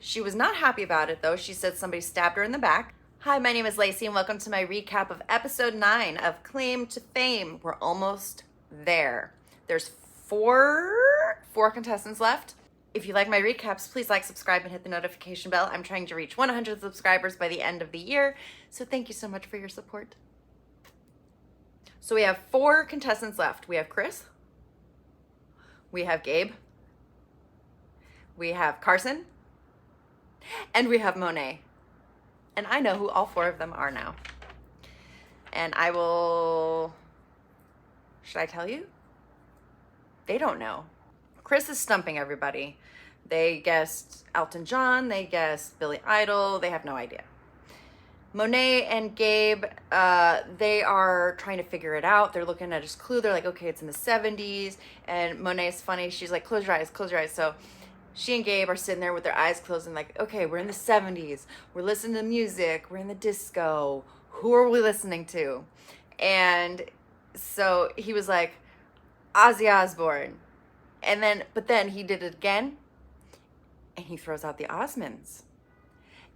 She was not happy about it though. She said somebody stabbed her in the back. Hi, my name is Lacey and welcome to my recap of episode 9 of Claim to Fame. We're almost there. There's four contestants left. If you like my recaps, please like, subscribe, and hit the notification bell. I'm trying to reach 100 subscribers by the end of the year, so thank you so much for your support. So we have 4 contestants left. We have Chris, we have Gabe, we have Carson, and we have Monet. And I know who all 4 of them are now. And I will... Should I tell you? They don't know. Chris is stumping everybody. They guessed Elton John, they guessed Billy Idol, they have no idea. Monet and Gabe, they are trying to figure it out. They're looking at his clue. They're like, okay, it's in the 70s. And Monet's funny. She's like, close your eyes, close your eyes. So she and Gabe are sitting there with their eyes closed and like, okay, we're in the 70s. We're listening to music. We're in the disco. Who are we listening to? And so he was like, Ozzy Osbourne. But then he did it again. And he throws out the Osmonds.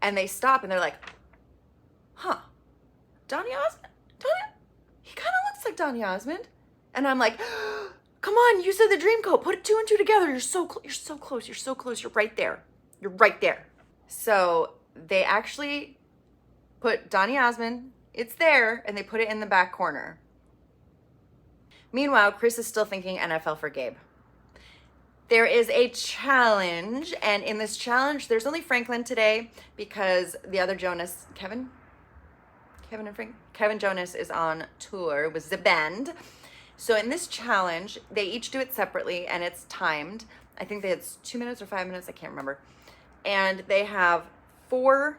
And they stop and they're like, huh, Donny Osmond? He kind of looks like Donny Osmond. And I'm like, come on, you said the dream coat. Put 2 and 2 together. You're so close. You're so close. You're so close. You're right there. You're right there. So they actually put Donny Osmond. It's there. And they put it in the back corner. Meanwhile, Chris is still thinking NFL for Gabe. There is a challenge. And in this challenge, there's only Franklin today because the other Jonas, Kevin Jonas is on tour with the band. So in this challenge, they each do it separately and it's timed. I think it's 2 minutes or 5 minutes. I can't remember. And they have 4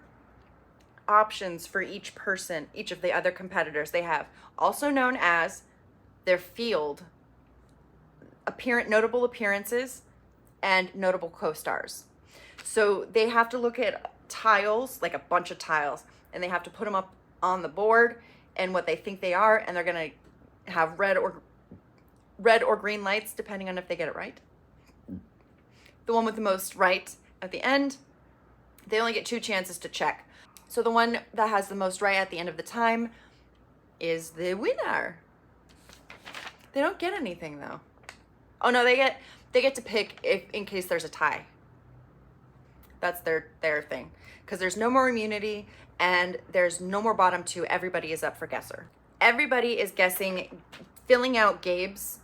options for each person, each of the other competitors. They have also known as their field, notable appearances, and notable co-stars. So they have to look at tiles, like a bunch of tiles, and they have to put them up on the board and what they think they are, and they're gonna have red or green lights depending on if they get it right. The one with the most right at the end, they only get 2 chances to check. So the one that has the most right at the end of the time is the winner. They don't get anything though. Oh no, they get to pick in case there's a tie. That's their thing. Because there's no more immunity and there's no more bottom 2. Everybody is up for guesser. Everybody is guessing, filling out Gabe's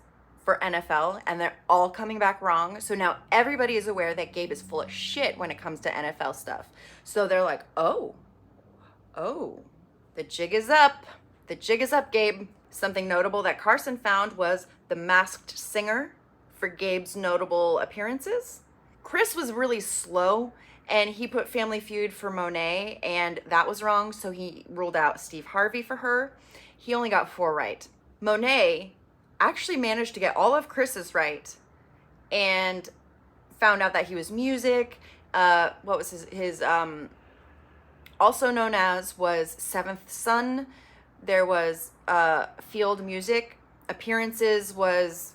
for NFL, and they're all coming back wrong. So now everybody is aware that Gabe is full of shit when it comes to NFL stuff. So they're like, oh, the jig is up. The jig is up, Gabe. Something notable that Carson found was the Masked Singer for Gabe's notable appearances. Chris was really slow and he put Family Feud for Monet and that was wrong, so he ruled out Steve Harvey for her. He only got 4 right. Monet actually managed to get all of Chris's right and found out that he was music. What was his also known as was Seventh Son. There was field music. Appearances was,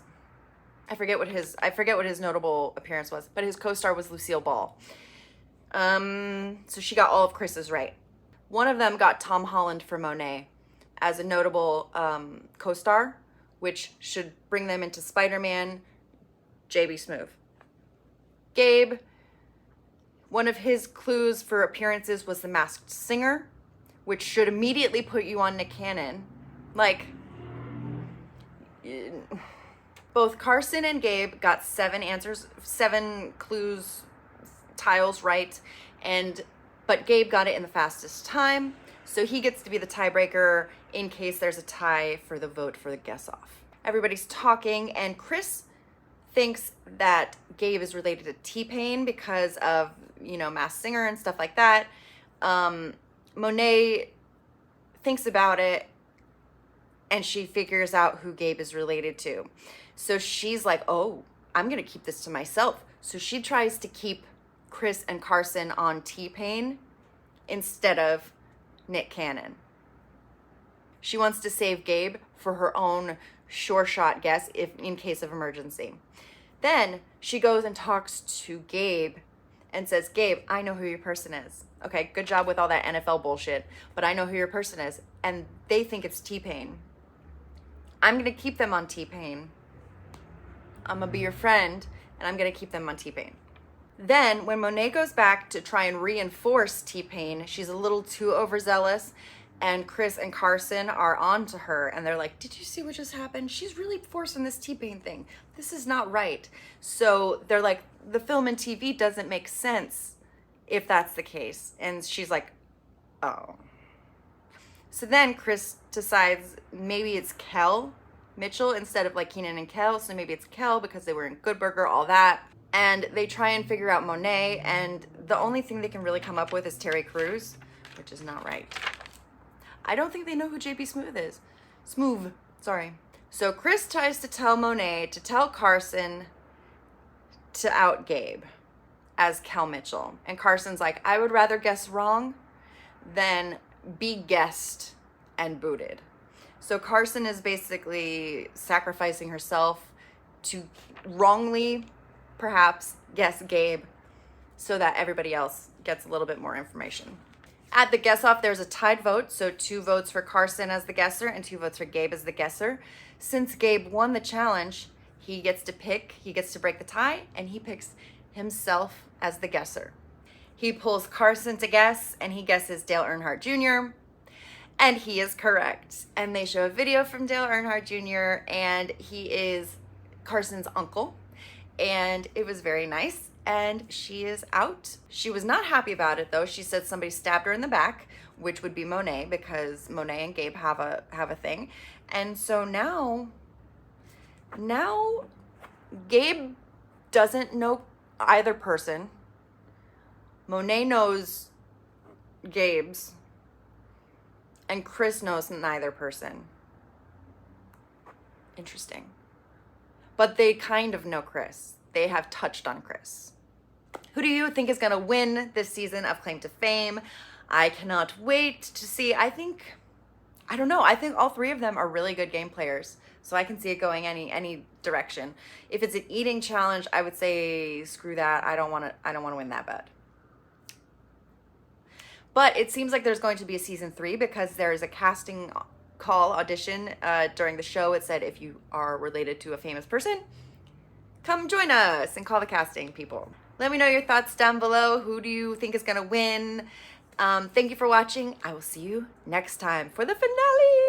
I forget what his notable appearance was, but his co-star was Lucille Ball. So she got all of Chris's right. One of them got Tom Holland for Monet as a notable co-star, which should bring them into Spider-Man, JB Smoove. Gabe, one of his clues for appearances was the Masked Singer, which should immediately put you on Nick Cannon. Like, both Carson and Gabe got 7 clues, tiles right, but Gabe got it in the fastest time, so he gets to be the tiebreaker in case there's a tie for the vote for the guess off. Everybody's talking, and Chris thinks that Gabe is related to T-Pain because of, Masked Singer and stuff like that. Monet thinks about it and she figures out who Gabe is related to. So she's like, oh, I'm going to keep this to myself. So she tries to keep Chris and Carson on T-Pain instead of Nick Cannon. She wants to save Gabe for her own sure shot guess in case of emergency. Then she goes and talks to Gabe and says, Gabe, I know who your person is. Okay, good job with all that NFL bullshit, but I know who your person is. And they think it's T-Pain. I'm going to keep them on T-Pain. I'm going to be your friend, and I'm going to keep them on T-Pain. Then, when Monet goes back to try and reinforce T-Pain, she's a little too overzealous, and Chris and Carson are on to her, and they're like, did you see what just happened? She's really forcing this T-Pain thing. This is not right. So they're like, the film and TV doesn't make sense if that's the case. And she's like, oh. So then Chris decides maybe it's Kel Mitchell instead of like Keenan and Kel. So maybe it's Kel because they were in Good Burger, all that. And they try and figure out Monet, and the only thing they can really come up with is Terry Crews, which is not right. I don't think they know who JB Smooth is. Smooth, sorry. So Chris tries to tell Monet to tell Carson to out Gabe as Kel Mitchell. And Carson's like, I would rather guess wrong than be guessed and booted. So Carson is basically sacrificing herself to wrongly, perhaps, guess Gabe so that everybody else gets a little bit more information. At the guess off, there's a tied vote, so 2 votes for Carson as the guesser and 2 votes for Gabe as the guesser. Since Gabe won the challenge, he gets to break the tie, and he picks himself as the guesser. He pulls Carson to guess, and he guesses Dale Earnhardt Jr., and he is correct. And they show a video from Dale Earnhardt Jr., and he is Carson's uncle, and it was very nice. And she is out. She was not happy about it though. She said somebody stabbed her in the back, which would be Monet because Monet and Gabe have a thing. And so now Gabe doesn't know either person. Monet knows Gabe's, and Chris knows neither person. Interesting. But they kind of know Chris. They have touched on Chris. Who do you think is going to win this season of Claim to Fame? I cannot wait to see. I think all 3 of them are really good game players. So I can see it going any direction. If it's an eating challenge, I would say screw that. I don't want to win that bad. But it seems like there's going to be a season 3 because there is a casting call audition during the show. It said if you are related to a famous person, come join us and call the casting people. Let me know your thoughts down below. Who do you think is going to win? Thank you for watching. I will see you next time for the finale.